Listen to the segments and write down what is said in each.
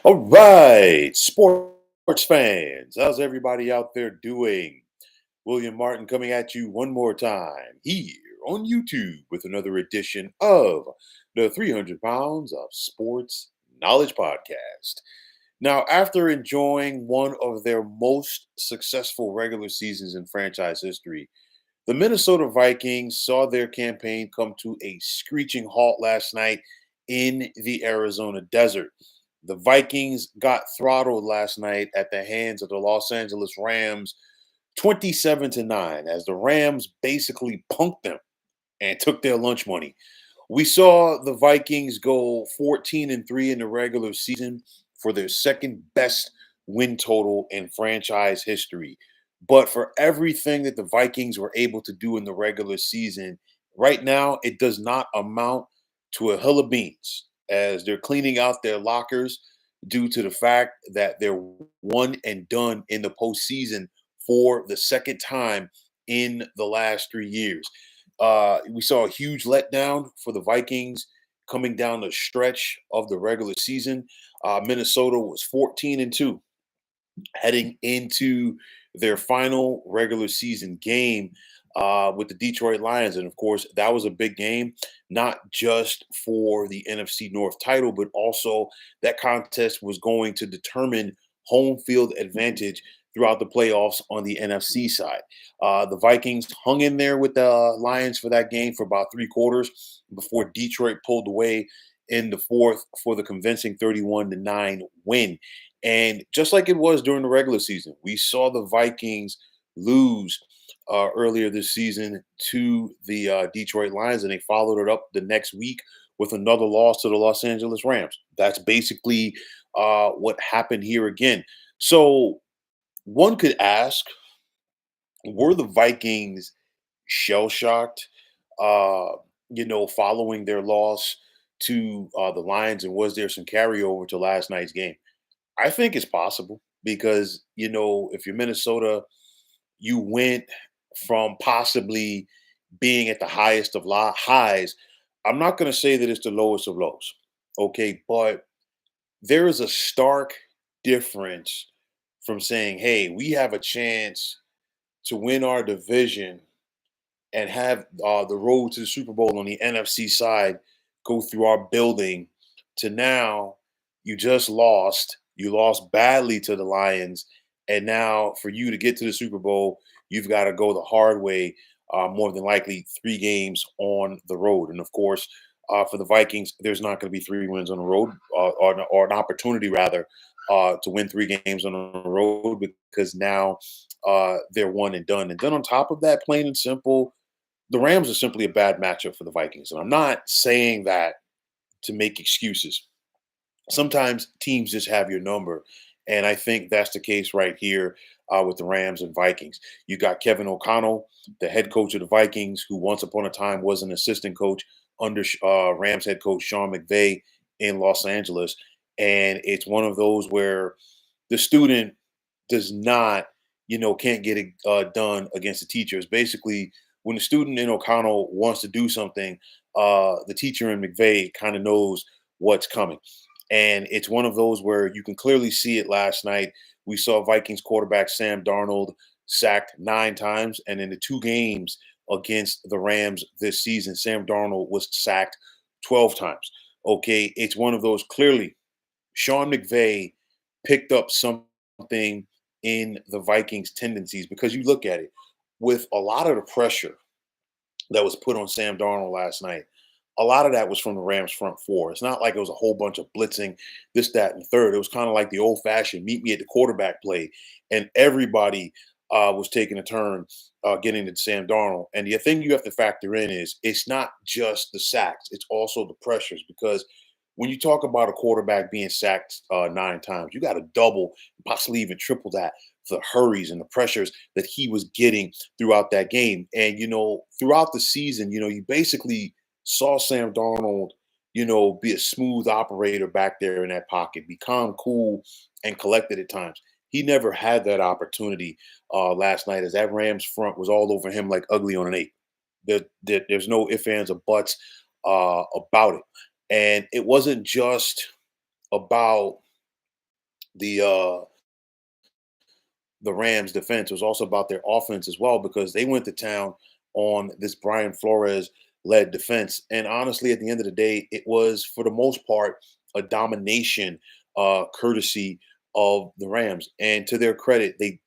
All right, sports fans, how's everybody out there doing? William Martin coming at you one more time here on YouTube with another edition of the 300 Pounds of Sports Knowledge Podcast. Now, after enjoying one of their most successful regular seasons in franchise history, the Minnesota Vikings saw their campaign come to a screeching halt last night in the Arizona desert. The Vikings got throttled last night at the hands of the Los Angeles Rams 27-9 as the Rams basically punked them and took their lunch money. We saw the Vikings go 14-3 in the regular season for their second best win total in franchise history. But for everything that the Vikings were able to do in the regular season, right now it does not amount to a hill of beans as they're cleaning out their lockers due to the fact that they're one and done in the postseason for the second time in the last 3 years. We saw a huge letdown for the Vikings coming down the stretch of the regular season. Minnesota was 14-2 heading into their final regular season game with the Detroit Lions. And of course, that was a big game, not just for the NFC North title, but also that contest was going to determine home field advantage throughout the playoffs on the NFC side. The Vikings hung in there with the Lions for that game for about three quarters before Detroit pulled away in the fourth for the convincing 31-9 win. And just like it was during the regular season, we saw the Vikings lose earlier this season to the Detroit Lions, and they followed it up the next week with another loss to the Los Angeles Rams. That's basically what happened here again. So one could ask, were the Vikings shell shocked, uh, following their loss to the Lions, and was there some carryover to last night's game? I think it's possible because, if you're Minnesota, you went from possibly being at the highest of highs. I'm not going to say that it's the lowest of lows, okay, but there is a stark difference from saying, hey, we have a chance to win our division and have the road to the Super Bowl on the NFC side go through our building to now you just lost. You lost badly to the Lions. And now for you to get to the Super Bowl, you've got to go the hard way, more than likely 3 games on the road. And of course, for the Vikings, there's not going to be 3 wins on the road or an opportunity, rather, to win 3 games on the road because now they're one and done. And then on top of that, plain and simple, the Rams are simply a bad matchup for the Vikings. And I'm not saying that to make excuses. Sometimes teams just have your number. And I think that's the case right here with the Rams and Vikings. You got Kevin O'Connell, the head coach of the Vikings, who once upon a time was an assistant coach under Rams head coach Sean McVay in Los Angeles. And it's one of those where the student does not, can't get it done against the teacher. It's basically when the student in O'Connell wants to do something, the teacher in McVay kind of knows what's coming. And it's one of those where you can clearly see it last night. We saw Vikings quarterback Sam Darnold sacked 9 times. And in the 2 games against the Rams this season, Sam Darnold was sacked 12 times. Okay. It's one of those clearly Sean McVay picked up something in the Vikings' tendencies because you look at it with a lot of the pressure that was put on Sam Darnold last night. A lot of that was from the Rams front four. It's not like it was a whole bunch of blitzing, this, that, and the third. It was kind of like the old fashioned meet me at the quarterback play. And everybody was taking a turn getting to Sam Darnold. And the thing you have to factor in is it's not just the sacks, it's also the pressures. Because when you talk about a quarterback being sacked 9 times, you got to double, possibly even triple that, the hurries and the pressures that he was getting throughout that game. And, throughout the season, you basically saw Sam Darnold, be a smooth operator back there in that pocket, be calm, cool, and collected at times. He never had that opportunity last night as that Rams front was all over him like ugly on an ape. There's no ifs, ands, or buts about it. And it wasn't just about the the Rams defense. It was also about their offense as well because they went to town on this Brian Flores led defense. And honestly, at the end of the day, it was for the most part a domination courtesy of the Rams. And to their credit, the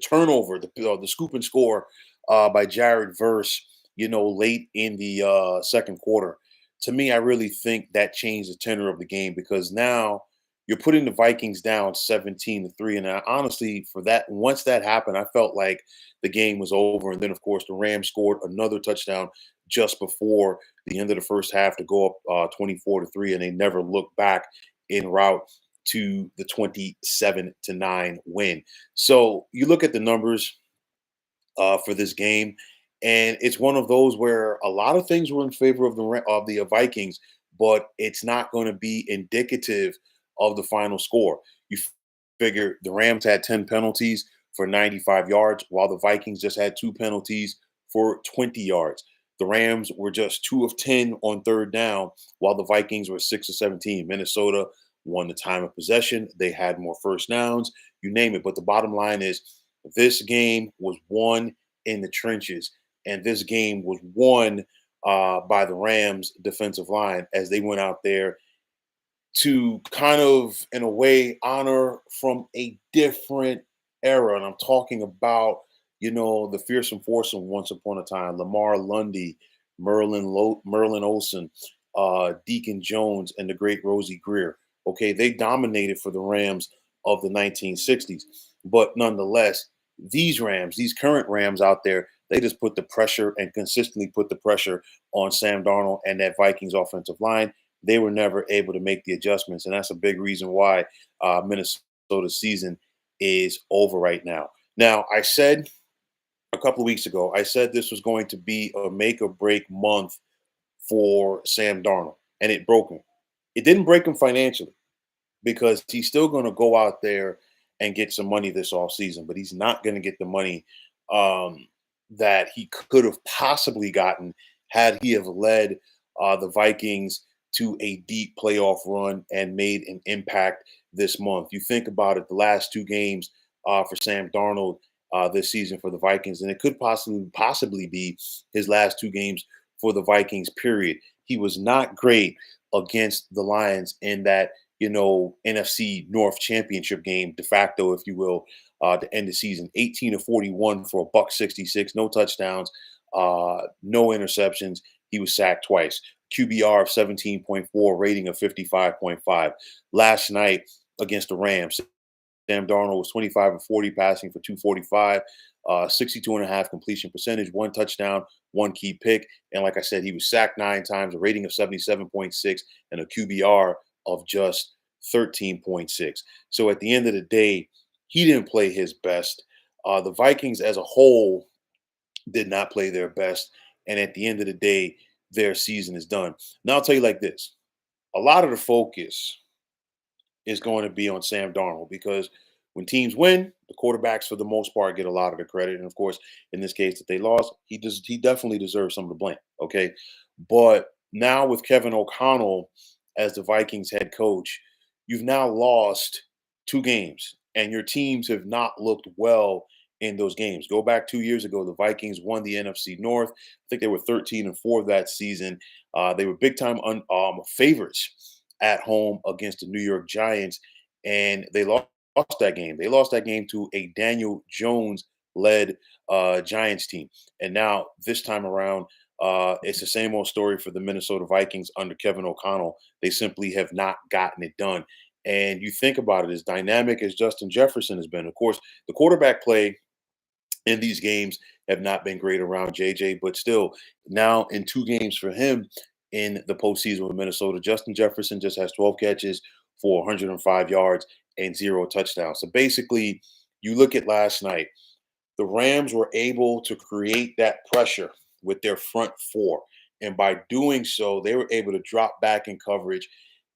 turnover, the scoop and score by Jared Verse, late in the second quarter. To me, I really think that changed the tenor of the game because now you're putting the Vikings down 17-3. And honestly, for that, once that happened, I felt like the game was over. And then, of course, the Rams scored another touchdown just before the end of the first half to go up 24-3, and they never looked back en route to the 27-9 win. So you look at the numbers for this game, and it's one of those where a lot of things were in favor of the Vikings, but it's not going to be indicative of the final score. You figure the Rams had 10 penalties for 95 yards, while the Vikings just had two penalties for 20 yards. The Rams were just 2 of 10 on third down, while the Vikings were 6 of 17. Minnesota won the time of possession. They had more first downs, you name it. But the bottom line is this game was won in the trenches, and this game was won by the Rams defensive line as they went out there to kind of, in a way, honor from a different era. And I'm talking about, the fearsome foursome once upon a time, Lamar Lundy, Merlin Olsen, Deacon Jones, and the great Rosie Greer. Okay, they dominated for the Rams of the 1960s. But nonetheless, these Rams, these current Rams out there, they just put the pressure and consistently put the pressure on Sam Darnold and that Vikings offensive line. They were never able to make the adjustments, and that's a big reason why Minnesota's season is over right now. Now, I said a couple of weeks ago, I said this was going to be a make or break month for Sam Darnold, and it broke him. It didn't break him financially because he's still going to go out there and get some money this off season, but he's not going to get the money um, that he could have possibly gotten had he have led the Vikings to a deep playoff run and made an impact this month. You think about it, the last two games for Sam Darnold this season for the Vikings, and it could possibly be his last two games for the Vikings. Period. He was not great against the Lions in that NFC North Championship game, de facto, if you will, to end the season. 18 of 41 for a buck 66, no touchdowns, no interceptions. He was sacked twice. QBR of 17.4, rating of 55.5. Last night against the Rams, Sam Darnold was 25 of 40 passing for 245, 62.5 completion percentage, one touchdown, one key pick. And like I said, he was sacked 9 times, a rating of 77.6, and a QBR of just 13.6. So at the end of the day, he didn't play his best. The Vikings as a whole did not play their best. And at the end of the day, their season is done. Now, I'll tell you like this, a lot of the focus is going to be on Sam Darnold because when teams win, the quarterbacks for the most part get a lot of the credit. And of course, in this case that they lost, he definitely deserves some of the blame. Okay. But now with Kevin O'Connell as the Vikings head coach, you've now lost two games and your teams have not looked well in those games. Go back 2 years ago, the Vikings won the NFC North. I think they were 13-4 that season. They were big time favorites at home against the New York Giants, and they lost that game. They lost that game to a Daniel Jones led Giants team. And now this time around, it's the same old story for the Minnesota Vikings under Kevin O'Connell. They simply have not gotten it done. And you think about it, as dynamic as Justin Jefferson has been, of course, the quarterback play in these games have not been great around JJ, but still, now in two games for him in the postseason with Minnesota, Justin Jefferson just has 12 catches for 105 yards and zero touchdowns. So basically, you look at last night, the Rams were able to create that pressure with their front four. And by doing so, they were able to drop back in coverage,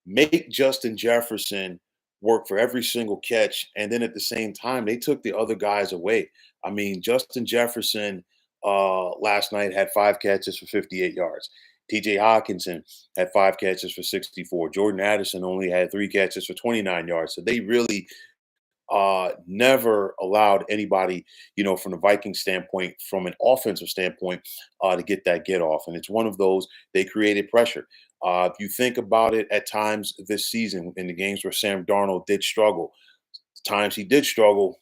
make Justin Jefferson work for every single catch. And then at the same time, they took the other guys away. I mean, Justin Jefferson last night had 5 catches for 58 yards. TJ Hawkinson had 5 catches for 64. Jordan Addison only had 3 catches for 29 yards. So they really never allowed anybody, from the Viking standpoint, from an offensive standpoint, to get that get off. And it's one of those, they created pressure. If you think about it, at times this season, in the games where Sam Darnold did struggle, times he did struggle,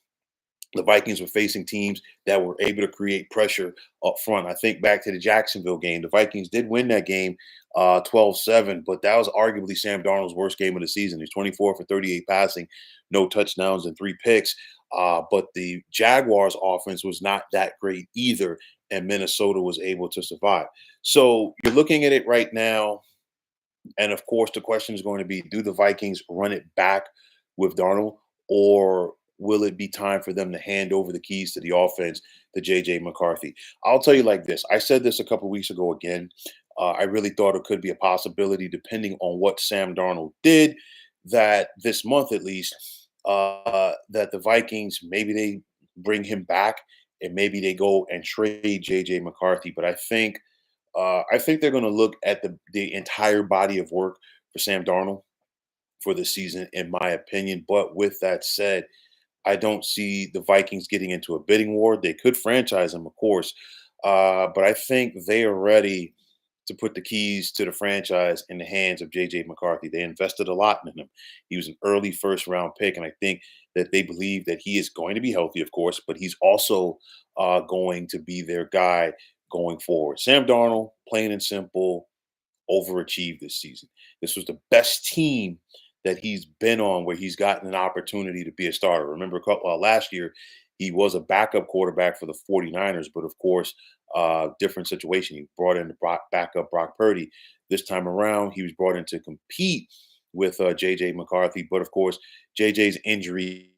the Vikings were facing teams that were able to create pressure up front. I think back to the Jacksonville game. The Vikings did win that game 12-7, but that was arguably Sam Darnold's worst game of the season. He's 24 for 38 passing, no touchdowns and 3 picks. But the Jaguars' offense was not that great either, and Minnesota was able to survive. So you're looking at it right now, and of course, the question is going to be, do the Vikings run it back with Darnold, or will it be time for them to hand over the keys to the offense to JJ McCarthy? I'll tell you like this. I said this a couple weeks ago again. I really thought it could be a possibility, depending on what Sam Darnold did, that this month at least, that the Vikings, maybe they bring him back and maybe they go and trade JJ McCarthy. But I think they're going to look at the entire body of work for Sam Darnold for the season, in my opinion. But with that said, I don't see the Vikings getting into a bidding war. They could franchise him, of course, but I think they are ready to put the keys to the franchise in the hands of JJ McCarthy. They invested a lot in him. He was an early first round pick, and I think that they believe that he is going to be healthy, of course, but he's also going to be their guy going forward. Sam Darnold, plain and simple, overachieved this season. This was the best team that he's been on where he's gotten an opportunity to be a starter. Remember, last year, he was a backup quarterback for the 49ers, but of course, different situation. He brought in the backup Brock Purdy. This time around, he was brought in to compete with JJ McCarthy. But of course, JJ's injury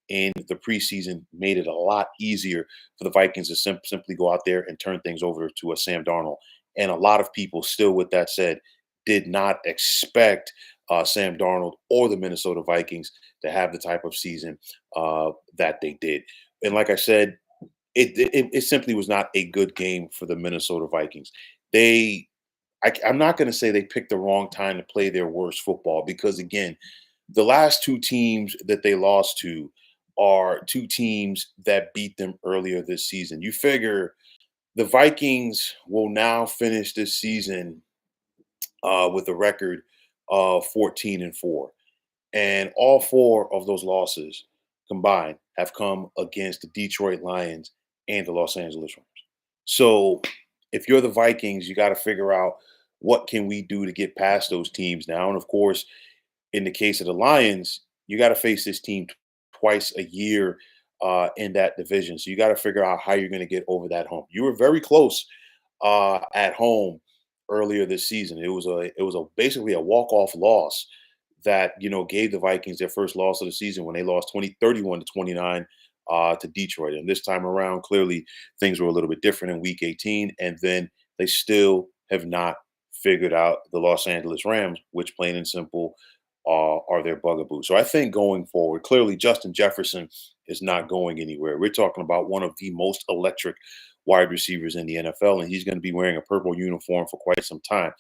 in the preseason made it a lot easier for the Vikings to simply go out there and turn things over to a Sam Darnold. And a lot of people, still with that said, did not expect Sam Darnold or the Minnesota Vikings to have the type of season that they did. And like I said, it simply was not a good game for the Minnesota Vikings. I'm not going to say they picked the wrong time to play their worst football, because again, the last two teams that they lost to are two teams that beat them earlier this season. You figure the Vikings will now finish this season with a record of 14-4. And all four of those losses combined have come against the Detroit Lions and the Los Angeles Rams. So if you're the Vikings, you got to figure out, what can we do to get past those teams now? And of course, in the case of the Lions, you got to face this team twice a year in that division. So you got to figure out how you're going to get over that hump. You were very close at home earlier this season. It was basically a walk-off loss that gave the Vikings their first loss of the season when they lost 31-29 to Detroit. And this time around, clearly things were a little bit different in Week 18, and then they still have not figured out the Los Angeles Rams, which plain and simple are their bugaboo. So I think going forward, clearly Justin Jefferson is not going anywhere. We're talking about one of the most electric wide receivers in the NFL, and he's going to be wearing a purple uniform for quite some time.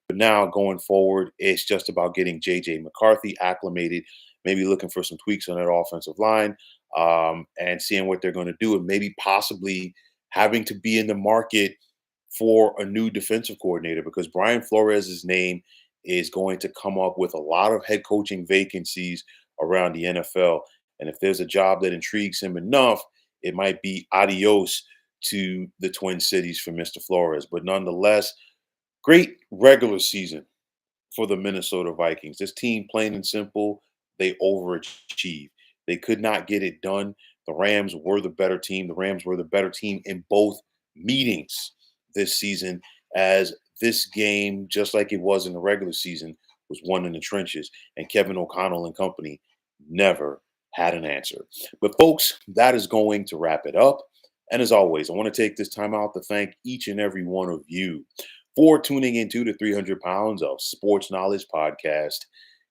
But now going forward, it's just about getting JJ McCarthy acclimated, maybe looking for some tweaks on that offensive line, and seeing what they're going to do, and maybe possibly having to be in the market for a new defensive coordinator, because Brian Flores' name is going to come up with a lot of head coaching vacancies around the NFL. And if there's a job that intrigues him enough, it might be adios to the Twin Cities for Mr. Flores. But nonetheless, great regular season for the Minnesota Vikings. This team, plain and simple, they overachieved. They could not get it done. The Rams were the better team. The Rams were the better team in both meetings this season, as this game, just like it was in the regular season, was won in the trenches, and Kevin O'Connell and company never had an answer. But folks, that is going to wrap it up. And as always, I want to take this time out to thank each and every one of you for tuning into the 300 Pounds of Sports Knowledge podcast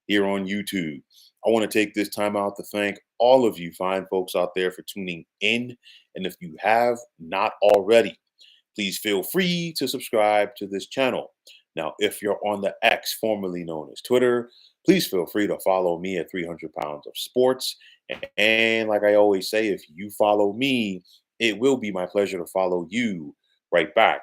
here on YouTube. I want to take this time out to thank all of you fine folks out there for tuning in. And if you have not already, please feel free to subscribe to this channel. Now, if you're on the X, formerly known as Twitter, please feel free to follow me at 300 Pounds of Sports. And like I always say, if you follow me, it will be my pleasure to follow you right back.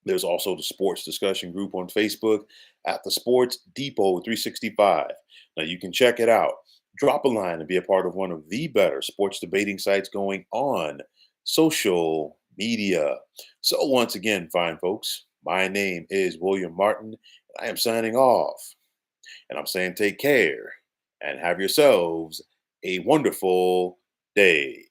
There's also the sports discussion group on Facebook at the Sports Depot 365. Now you can check it out. Drop a line and be a part of one of the better sports debating sites going on social media. So, once again, fine folks, my name is William Martin. I am signing off, and I'm saying take care and have yourselves a wonderful day.